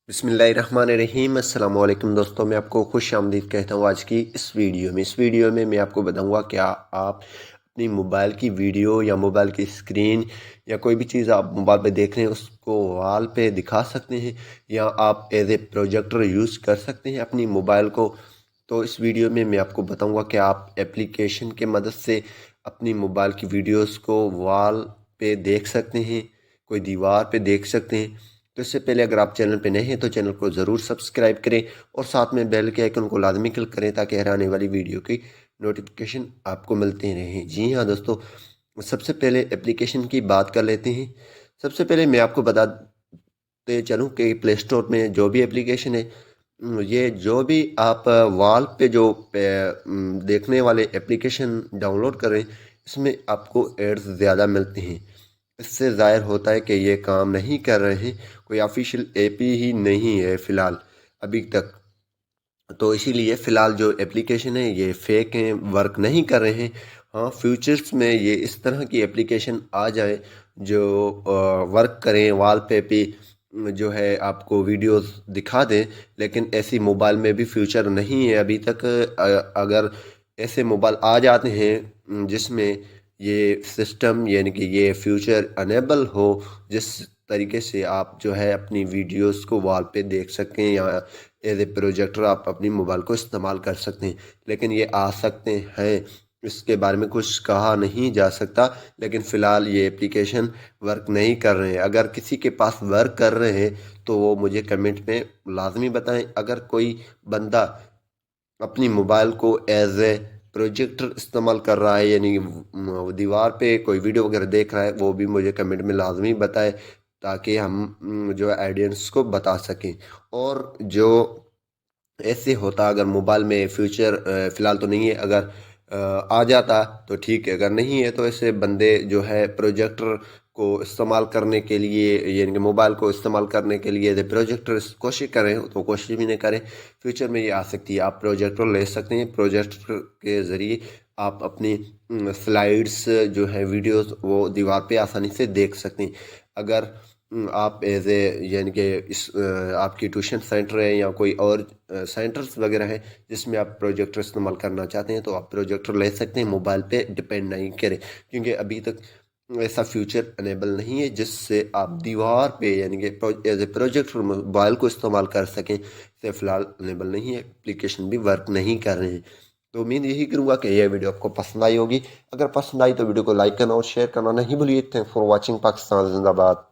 बिस्मिल्लाहिर्रहमानिर्रहीम। अस्सलाम वालेकुम दोस्तों, मैं आपको खुश आमदीद कहता हूँ। आज की इस वीडियो में मैं आपको बताऊँगा क्या आप अपनी मोबाइल की वीडियो या मोबाइल की स्क्रीन या कोई भी चीज़ आप मोबाइल पे देख रहे हैं उसको वॉल पे दिखा सकते हैं या आप एज ए प्रोजेक्टर यूज़ कर सकते हैं अपनी मोबाइल को। तो इस वीडियो में मैं आपको बताऊँगा कि आप एप्लीकेशन के मदद से अपनी मोबाइल की वीडियोस को वॉल पे देख सकते हैं, कोई दीवार पे देख सकते हैं। तो इससे पहले अगर आप चैनल पे नए हैं तो चैनल को ज़रूर सब्सक्राइब करें और साथ में बेल के आइकन को लाजमी क्लिक करें ताकि हर आने वाली वीडियो की नोटिफिकेशन आपको मिलते रहें। जी हाँ दोस्तों, सबसे पहले एप्लीकेशन की बात कर लेते हैं। सबसे पहले मैं आपको बताते चलूँ कि प्ले स्टोर में जो भी एप्लीकेशन है, ये जो भी आप वॉल पे जो देखने वाले एप्लीकेशन डाउनलोड करें इसमें आपको एड्स ज़्यादा मिलते हैं। इससे ज़ाहिर होता है कि ये काम नहीं कर रहे हैं, कोई ऑफिशियल एपी ही नहीं है फ़िलहाल अभी तक। तो इसीलिए फ़िलहाल जो एप्लीकेशन है ये फेक हैं, वर्क नहीं कर रहे हैं। हाँ, फ्यूचर्स में ये इस तरह की एप्लीकेशन आ जाए जो वर्क करें, वॉल पे जो है आपको वीडियोस दिखा दें। लेकिन ऐसी मोबाइल में भी फ्यूचर नहीं है अभी तक। अगर ऐसे मोबाइल आ जाते हैं जिसमें ये सिस्टम यानी कि ये फ्यूचर अनेबल हो, जिस तरीके से आप जो है अपनी वीडियोस को वॉल पे देख सकें या एज ए प्रोजेक्टर आप अपनी मोबाइल को इस्तेमाल कर सकते हैं। लेकिन ये आ सकते हैं, इसके बारे में कुछ कहा नहीं जा सकता। लेकिन फ़िलहाल ये एप्लीकेशन वर्क नहीं कर रहे हैं। अगर किसी के पास वर्क कर रहे हैं तो वो मुझे कमेंट में लाजमी बताएं। अगर कोई बंदा अपनी मोबाइल को एज ए प्रोजेक्टर इस्तेमाल कर रहा है यानी दीवार पे कोई वीडियो वगैरह देख रहा है, वो भी मुझे कमेंट में लाजमी बताए ताकि हम जो है ऑडियंस को बता सकें। और जो ऐसे होता अगर मोबाइल में फ्यूचर फ़िलहाल तो नहीं है, अगर आ जाता तो ठीक है, अगर नहीं है तो ऐसे बंदे जो है प्रोजेक्टर को इस्तेमाल करने के लिए यानी कि मोबाइल को इस्तेमाल करने के लिए एज ए प्रोजेक्टर कोशिश करें तो कोशिश भी नहीं करें। फ्यूचर में ये आ सकती है, आप प्रोजेक्टर ले सकते हैं। प्रोजेक्टर के ज़रिए आप अपनी स्लाइड्स जो है वीडियोस वो दीवार पे आसानी से देख सकते हैं। अगर आप एज ए यानी कि आपकी ट्यूशन सेंटर है या कोई और सेंटर्स वगैरह है जिसमें आप प्रोजेक्टर इस्तेमाल करना चाहते हैं तो आप प्रोजेक्टर ले सकते हैं, मोबाइल पे डिपेंड नहीं करें। क्योंकि अभी तक ऐसा फ्यूचर अनेबल नहीं है जिससे आप दीवार पे यानी कि एज ए प्रोजेक्टर मोबाइल को इस्तेमाल कर सकें। इसे फ़िलहाल अनेबल नहीं है, एप्लीकेशन भी वर्क नहीं कर रहे हैं। तो उम्मीद यही करूँगा कि यह वीडियो आपको पसंद आई होगी। अगर पसंद आई तो वीडियो को लाइक करना और शेयर करना नहीं भूलिए। Thanks for watching. पाकिस्तान जिंदाबाद।